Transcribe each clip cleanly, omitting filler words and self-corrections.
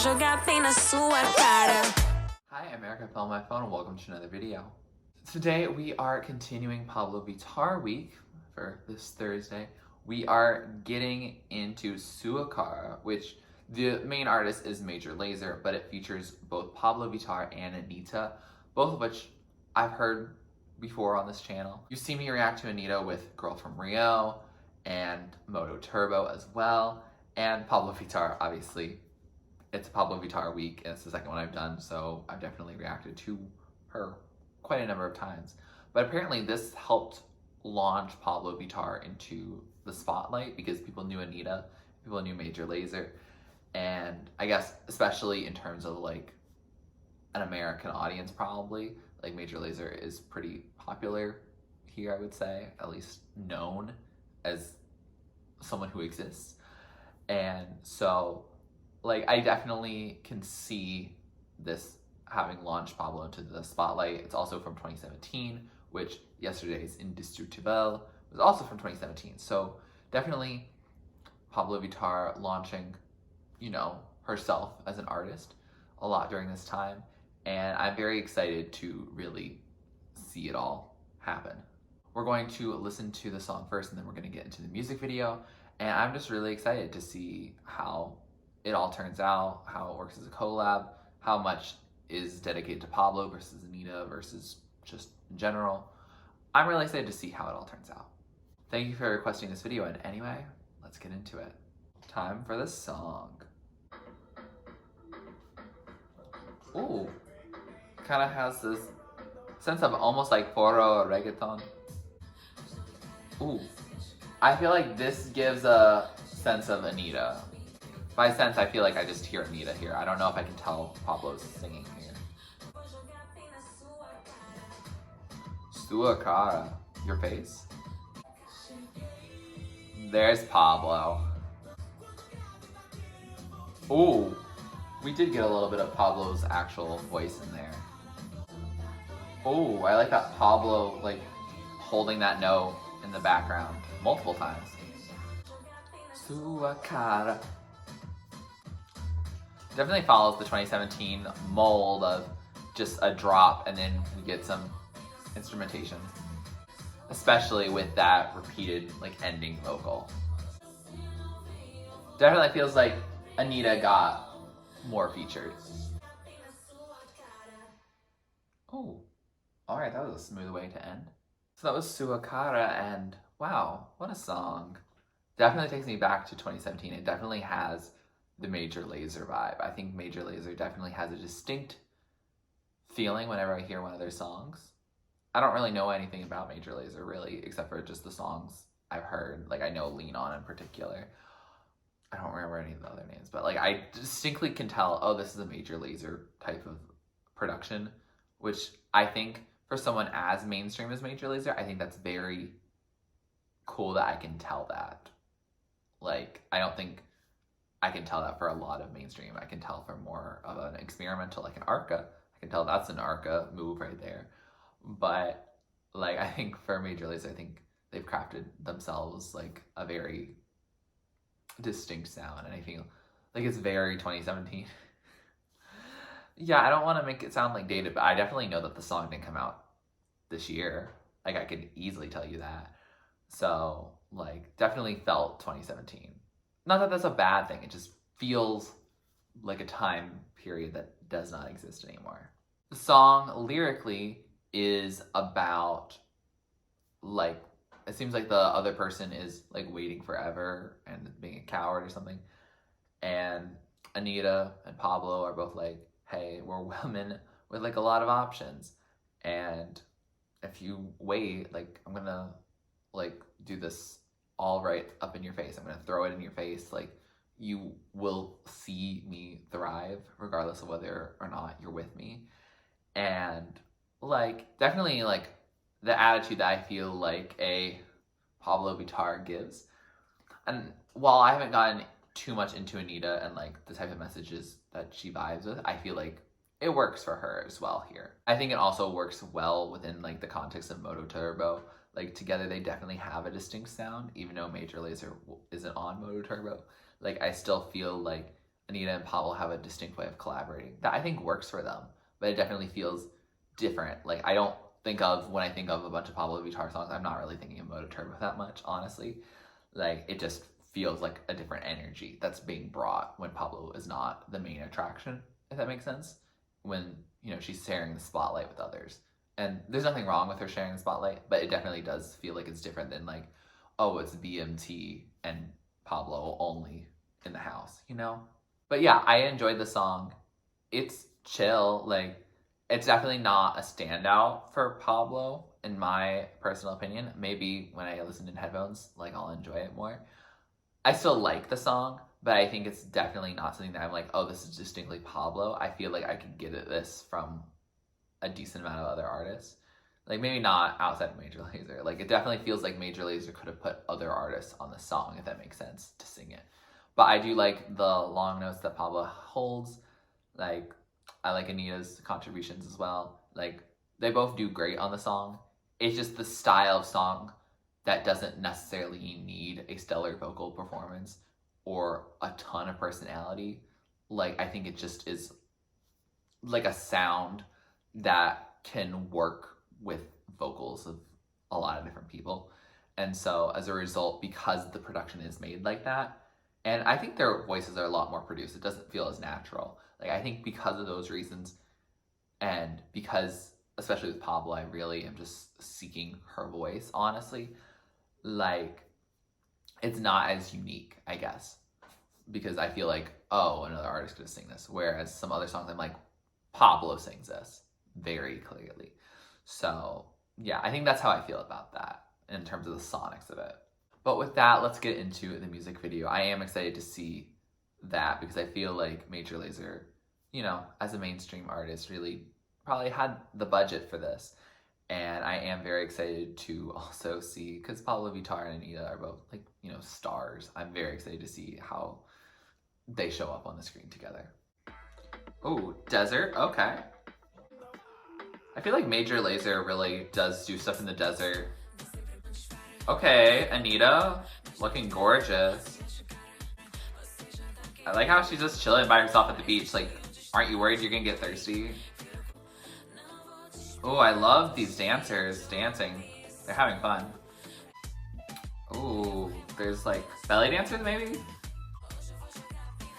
jogar bem na sua cara. Hi, I'm Eric. I found my phone and welcome to another video. Today we are continuing Pabllo Vittar week for this Thursday. We are getting into Sua Cara, which the main artist is Major Lazer, but it features both Pabllo Vittar and Anitta, both of which I've heard before on this channel. You've seen me react to Anitta with Girl from Rio and Moto Turbo as well, and Pabllo Vittar, obviously. It's Pabllo Vittar week, and it's the second one I've done, so I've definitely reacted to her quite a number of times. But apparently this helped launch Pabllo Vittar into the spotlight because people knew Anitta, people knew Major Lazer, and I guess especially in terms of like an American audience probably, like Major Lazer is pretty popular here, I would say, at least known as someone who exists. And so like I definitely can see this having launched Pabllo into the spotlight. It's also from 2017, which yesterday's Indestructible was also from 2017. So definitely Pabllo Vittar launching, you know, herself as an artist a lot during this time. And I'm very excited to really see it all happen. We're going to listen to the song first and then we're going to get into the music video. And I'm just really excited to see how it all turns out, how it works as a collab, how much is dedicated to Pabllo versus Anitta versus just in general. I'm really excited to see how it all turns out. Thank you for requesting this video, and anyway, let's get into it. Time for the song. Ooh, kind of has this sense of almost like foro reggaeton. Ooh, I feel like this gives a sense of Anitta. By sense, I feel like I just hear Anitta here. I don't know if I can tell Pabllo's singing here. Sua Cara, your face. There's Pabllo. Ooh, we did get a little bit of Pabllo's actual voice in there. Ooh, I like that Pabllo like holding that note in the background multiple times. Sua Cara. Definitely follows the 2017 mold of just a drop and then we get some instrumentation, especially with that repeated like ending vocal. Definitely feels like Anitta got more featured. Oh, all right, that was a smooth way to end. So that was Sua Cara, and wow, what a song. Definitely takes me back to 2017. It definitely has the Major Lazer vibe. I think Major Lazer definitely has a distinct feeling whenever I hear one of their songs. I don't really know anything about Major Lazer really, except for just the songs I've heard. Like I know Lean On in particular. I don't remember any of the other names, but like I distinctly can tell, oh, this is a Major Lazer type of production, which I think for someone as mainstream as Major Lazer, I think that's very cool that I can tell that. Like, I don't think I can tell that for a lot of mainstream. I can tell for more of an experimental, like an Arca. I can tell that's an Arca move right there. But like, I think for Major Lazer, I think they've crafted themselves like a very distinct sound. And I feel like it's very 2017. Yeah, I don't want to make it sound like dated, but I definitely know that the song didn't come out this year. Like, I could easily tell you that. So, like, definitely felt 2017. Not that that's a bad thing, it just feels like a time period that does not exist anymore. The song lyrically is about, like, it seems like the other person is like waiting forever and being a coward or something. And Anitta and Pabllo are both like, hey, we're women with like a lot of options. And if you wait, like, I'm gonna like do this all right up in your face. I'm gonna throw it in your face. Like, you will see me thrive regardless of whether or not you're with me. And like, definitely like the attitude that I feel like a Pabllo Vittar gives. And while I haven't gotten too much into Anitta and like the type of messages that she vibes with, I feel like it works for her as well here. I think it also works well within like the context of Moto Turbo. Like, together they definitely have a distinct sound, even though Major Lazer isn't on Moto Turbo. Like, I still feel like Anitta and Pabllo have a distinct way of collaborating that I think works for them, but it definitely feels different. Like, I don't think of, when I think of a bunch of Pabllo Vittar songs, I'm not really thinking of Moto Turbo that much, honestly. Like, it just feels like a different energy that's being brought when Pabllo is not the main attraction, if that makes sense. When, you know, she's sharing the spotlight with others. And there's nothing wrong with her sharing the spotlight, but it definitely does feel like it's different than like, oh, it's BMT and Pabllo only in the house, you know? But yeah, I enjoyed the song. It's chill. Like, it's definitely not a standout for Pabllo, in my personal opinion. Maybe when I listen in headphones, like, I'll enjoy it more. I still like the song, but I think it's definitely not something that I'm like, oh, this is distinctly Pabllo. I feel like I could get at this from a decent amount of other artists. Like, maybe not outside of Major Lazer. Like, it definitely feels like Major Lazer could have put other artists on the song, if that makes sense, to sing it. But I do like the long notes that Pabllo holds. Like, I like Anitta's contributions as well. Like, they both do great on the song. It's just the style of song that doesn't necessarily need a stellar vocal performance or a ton of personality. Like, I think it just is like a sound that can work with vocals of a lot of different people. And so as a result, because the production is made like that, and I think their voices are a lot more produced, it doesn't feel as natural. Like, I think because of those reasons, and because, especially with Pabllo, I really am just seeking her voice, honestly. Like, it's not as unique, I guess, because I feel like, oh, another artist could sing this. Whereas some other songs, I'm like, Pabllo sings this very clearly. So yeah, I think that's how I feel about that in terms of the sonics of it. But with that, let's get into the music video. I am excited to see that because I feel like Major Lazer, you know, as a mainstream artist, really probably had the budget for this. And I am very excited to also see, because Pabllo Vittar and Anitta are both, like, you know, stars. I'm very excited to see how they show up on the screen together. Oh, desert, okay. I feel like Major Lazer really does do stuff in the desert. Okay, Anitta, looking gorgeous. I like how she's just chilling by herself at the beach. Like, aren't you worried you're gonna get thirsty? Oh, I love these dancers dancing. They're having fun. Ooh, there's like belly dancers maybe?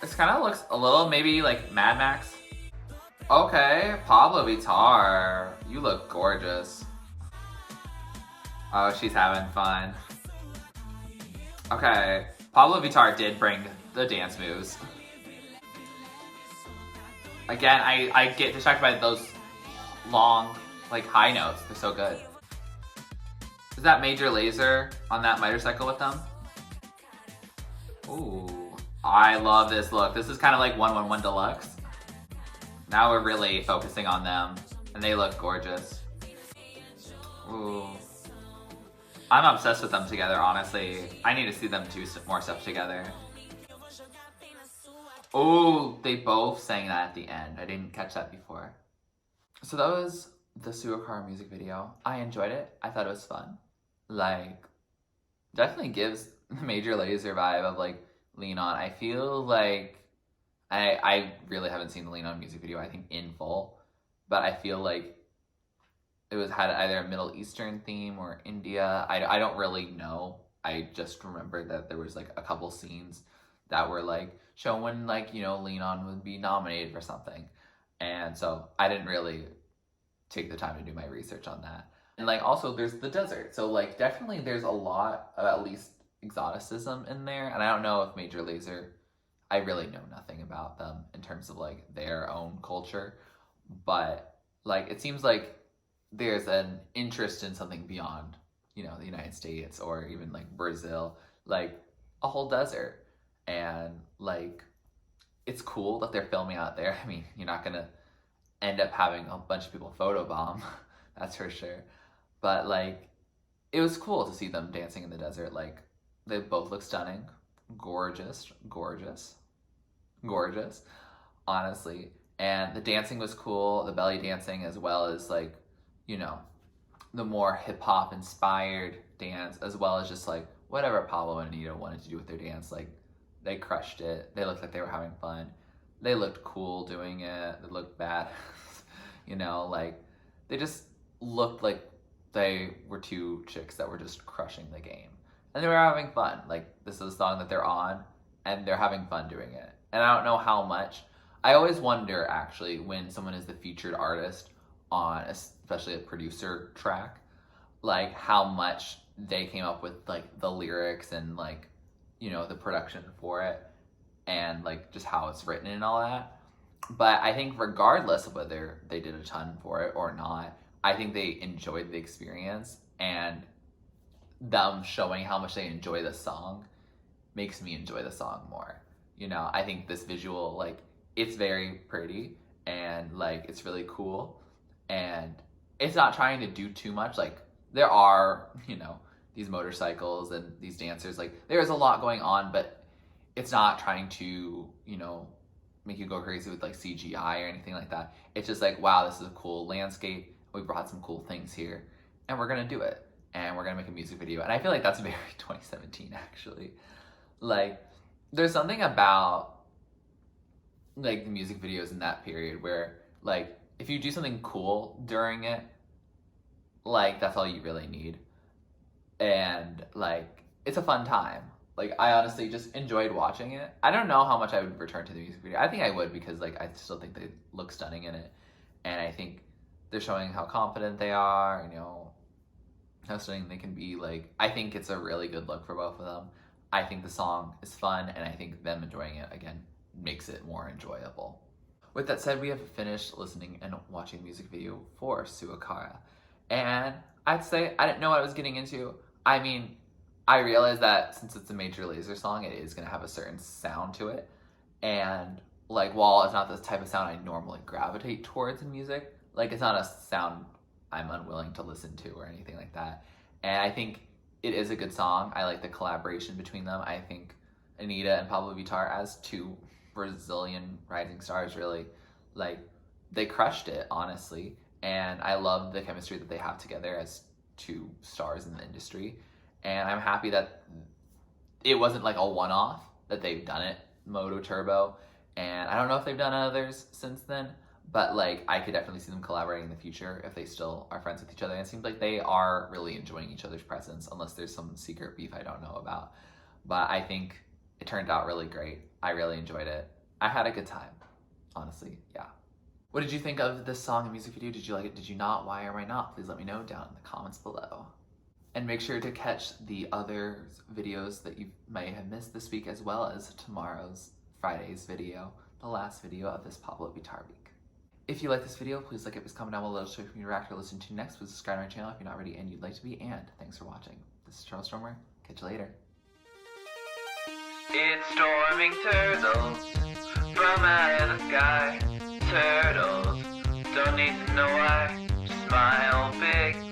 This kind of looks a little maybe like Mad Max. Okay, Pabllo Vittar, you look gorgeous. Oh, she's having fun. Okay, Pabllo Vittar did bring the dance moves. Again, I get distracted by those long, like, high notes. They're so good. Is that Major Lazer on that motorcycle with them? Ooh, I love this look. This is kind of like 111 Deluxe. Now we're really focusing on them, and they look gorgeous. Ooh. I'm obsessed with them together, honestly. I need to see them do more stuff together. Oh, they both sang that at the end. I didn't catch that before. So that was the Suacara music video. I enjoyed it. I thought it was fun. Like, definitely gives the Major Lazer vibe of, like, Lean On. I feel like I really haven't seen the Lean On music video, I think, in full. But I feel like it had either a Middle Eastern theme or India. I don't really know. I just remember that there was, like, a couple scenes that were, like, showing, like, you know, Lean On would be nominated for something. And so I didn't really take the time to do my research on that. And, like, also there's the desert. So, like, definitely there's a lot of at least exoticism in there. And I don't know if Major Lazer, I really know nothing about them in terms of, like, their own culture. But, like, it seems like there's an interest in something beyond, you know, the United States or even, like, Brazil, like a whole desert. And, like, it's cool that they're filming out there. I mean, you're not gonna end up having a bunch of people photobomb, that's for sure. But, like, it was cool to see them dancing in the desert. Like, they both look stunning, gorgeous, gorgeous, gorgeous, honestly. And the dancing was cool, the belly dancing, as well as, like, you know, the more hip-hop inspired dance, as well as just, like, whatever Pabllo and Anitta wanted to do with their dance. Like, They crushed it. They looked like they were having fun. They looked cool doing it. They looked bad. You know, like, they just looked like they were two chicks that were just crushing the game. And they were having fun. Like, this is a song that they're on, and they're having fun doing it. And I don't know how much. I always wonder, actually, when someone is the featured artist on, especially a producer track, like, how much they came up with, like, the lyrics and, like, you know, the production for it, and, like, just how it's written and all that. But I think regardless of whether they did a ton for it or not, I think they enjoyed the experience, and them showing how much they enjoy the song makes me enjoy the song more. You know, I think this visual, like, it's very pretty, and, like, it's really cool, and it's not trying to do too much. Like, there are, you know, these motorcycles and these dancers, like, there's a lot going on, but it's not trying to, you know, make you go crazy with, like, CGI or anything like that. It's just like, wow, this is a cool landscape. We brought some cool things here, and we're gonna do it, and we're gonna make a music video. And I feel like that's very 2017, actually. Like, there's something about, like, the music videos in that period where, like, if you do something cool during it, like, that's all you really need. And, like, it's a fun time. Like, I honestly just enjoyed watching it. I don't know how much I would return to the music video. I think I would, because, like, I still think they look stunning in it. And I think they're showing how confident they are, you know, how stunning they can be. Like, I think it's a really good look for both of them. I think the song is fun, and I think them enjoying it, again, makes it more enjoyable. With that said, we have finished listening and watching the music video for Sua Cara. And I'd say I didn't know what I was getting into. I mean, I realized that since it's a Major Lazer song, it is going to have a certain sound to it. And, like, while it's not the type of sound I normally gravitate towards in music, like, it's not a sound I'm unwilling to listen to or anything like that. And I think it is a good song. I like the collaboration between them. I think Anitta and Pabllo Vittar, as two Brazilian rising stars, really, like, they crushed it, honestly. And I love the chemistry that they have together as two stars in the industry. And I'm happy that it wasn't like a one-off, that they've done it, Moto Turbo. And I don't know if they've done others since then, but, like, I could definitely see them collaborating in the future if they still are friends with each other. And it seems like they are really enjoying each other's presence, unless there's some secret beef I don't know about. But I think it turned out really great. I really enjoyed it. I had a good time, honestly, yeah. What did you think of this song and music video? Did you like it? Did you not? Why or why not? Please let me know down in the comments below. And make sure to catch the other videos that you may have missed this week, as well as tomorrow's, Friday's video, the last video of this Pabllo Vittar week. If you like this video, please like it, please comment down below to show me your react or listen to next. Please subscribe to my channel if you're not already and you'd like to be. And thanks for watching. This is TurtleStormer. Catch you later. It's storming turtles from out of the sky. Turtles don't need to know why. Just smile big.